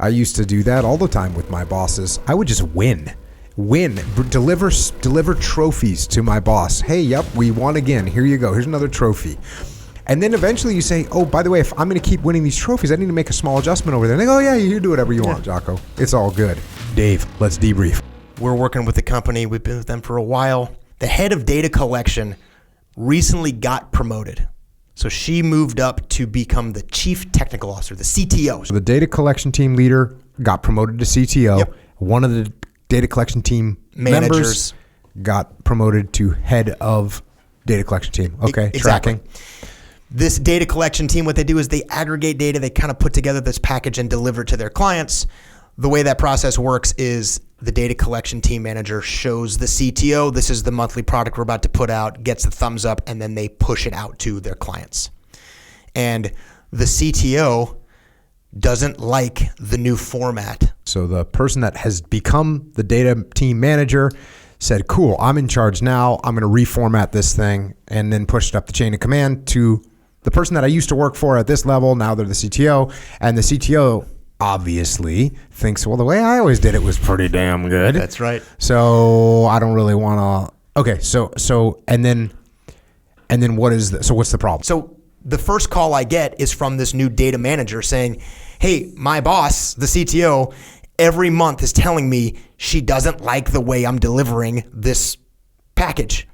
I used to do that all the time with my bosses. I would just win, deliver trophies to my boss. Hey, yep, we won again. Here you go. Here's another trophy. And then eventually you say, oh, by the way, if I'm going to keep winning these trophies, I need to make a small adjustment over there. And they go, oh, yeah, you do whatever you want, Jocko. It's all good. Dave, let's debrief. We're working with the company. We've been with them for a while. The head of data collection recently got promoted. So she moved up to become the chief technical officer, the CTO. So the data collection team leader got promoted to CTO. Yep. One of the data collection team members got promoted to head of data collection team. Okay, exactly. Tracking. This data collection team, what they do is they aggregate data. They kind of put together this package and deliver it to their clients. The way that process works is the data collection team manager shows the CTO, this is the monthly product we're about to put out, gets the thumbs up, and then they push it out to their clients. And the CTO doesn't like the new format. So the person that has become the data team manager said, cool, I'm in charge now. I'm going to reformat this thing, and then push it up the chain of command to the person that I used to work for at this level. Now they're the CTO, and the CTO obviously thinks, well, the way I always did it was pretty damn good. That's right. So I don't really want to. Okay, so and then what is the, so what's the problem? So the first call I get is from this new data manager saying, hey, my boss, the CTO, every month is telling me she doesn't like the way I'm delivering this package.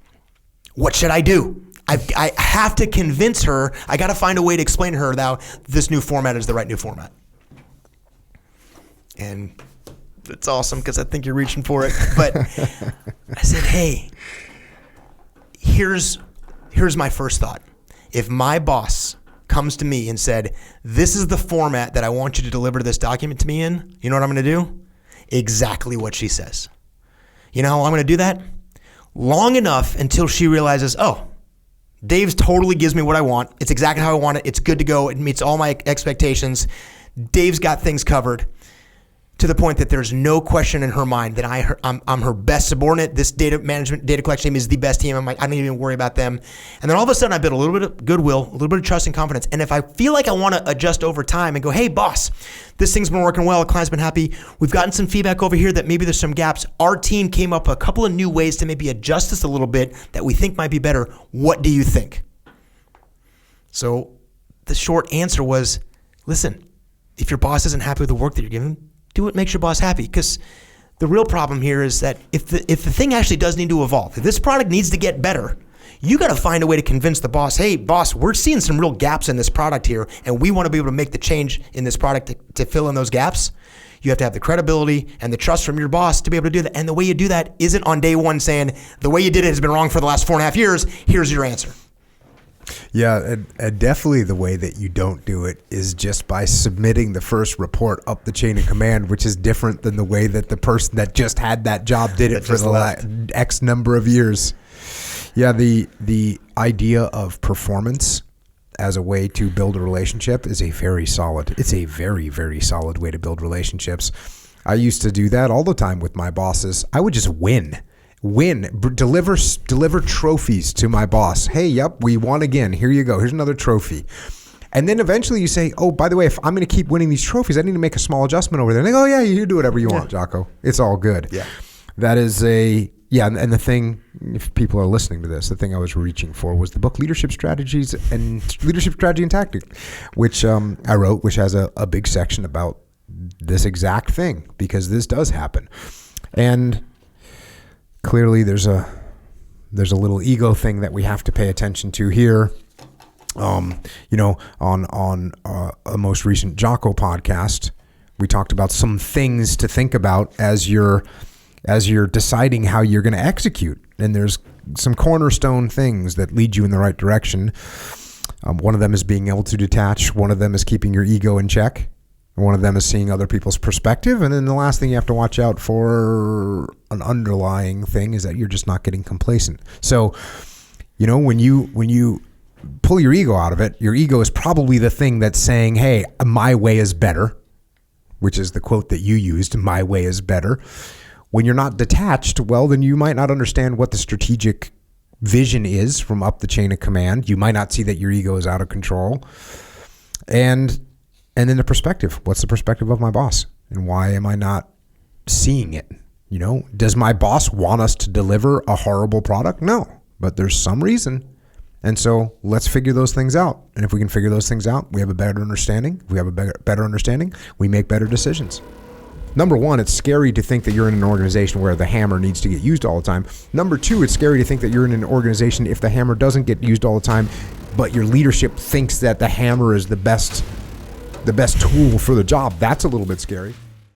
What should I do? I have to convince her. I got to find a way to explain to her that this new format is the right new format. And it's awesome because I think you're reaching for it. But I said, hey, here's my first thought. If my boss comes to me and said, this is the format that I want you to deliver this document to me in, you know what I'm going to do? Exactly what she says. You know how I'm going to do that? Long enough until she realizes, oh, Dave's totally gives me what I want. It's exactly how I want it. It's good to go. It meets all my expectations. Dave's got things covered. To the point that there's no question in her mind that I'm her best subordinate. This data collection team is the best team. I don't even worry about them. And then all of a sudden I build a little bit of goodwill, a little bit of trust and confidence. And if I feel like I want to adjust over time and go, hey boss, this thing's been working well. The client's been happy. We've gotten some feedback over here that maybe there's some gaps. Our team came up with a couple of new ways to maybe adjust this a little bit that we think might be better. What do you think? So the short answer was, listen, if your boss isn't happy with the work that you're giving, do what makes your boss happy. Because the real problem here is that if the thing actually does need to evolve, if this product needs to get better, you got to find a way to convince the boss, hey, boss, we're seeing some real gaps in this product here, and we want to be able to make the change in this product to fill in those gaps. You have to have the credibility and the trust from your boss to be able to do that. And the way you do that isn't on day one saying, the way you did it has been wrong for the last 4.5 years. Here's your answer. Yeah, and definitely the way that you don't do it is just by submitting the first report up the chain of command, which is different than the way that the person that just had that job did it for the X number of years. Yeah, the idea of performance as a way to build a relationship is it's a very, very solid way to build relationships. I used to do that all the time with my bosses. I would just win, deliver trophies to my boss. Hey, yep, we won again. Here you go. Here's another trophy. And then eventually you say, oh, by the way, if I'm going to keep winning these trophies, I need to make a small adjustment over there. And they go, oh, yeah, you do whatever you want, Jocko. It's all good. Yeah. That is and the thing, if people are listening to this, the thing I was reaching for was the book Leadership Strategy and Tactic, which I wrote, which has a big section about this exact thing, because this does happen. And clearly there's a little ego thing that we have to pay attention to here. On a most recent Jocko podcast, we talked about some things to think about as you're deciding how you're going to execute. And there's some cornerstone things that lead you in the right direction. One of them is being able to detach. One of them is keeping your ego in check. One of them is seeing other people's perspective. And then the last thing you have to watch out for, an underlying thing, is that you're just not getting complacent. So, when you pull your ego out of it, your ego is probably the thing that's saying, hey, my way is better, which is the quote that you used, my way is better. When you're not detached, well, then you might not understand what the strategic vision is from up the chain of command. You might not see that your ego is out of control. And then the perspective. What's the perspective of my boss? And why am I not seeing it? You know, does my boss want us to deliver a horrible product? No, but there's some reason. And so let's figure those things out. And if we can figure those things out, we have a better understanding. If we have a better understanding, we make better decisions. Number one, it's scary to think that you're in an organization where the hammer needs to get used all the time. Number two, it's scary to think that you're in an organization if the hammer doesn't get used all the time, but your leadership thinks that the hammer is the best tool for the job. That's a little bit scary.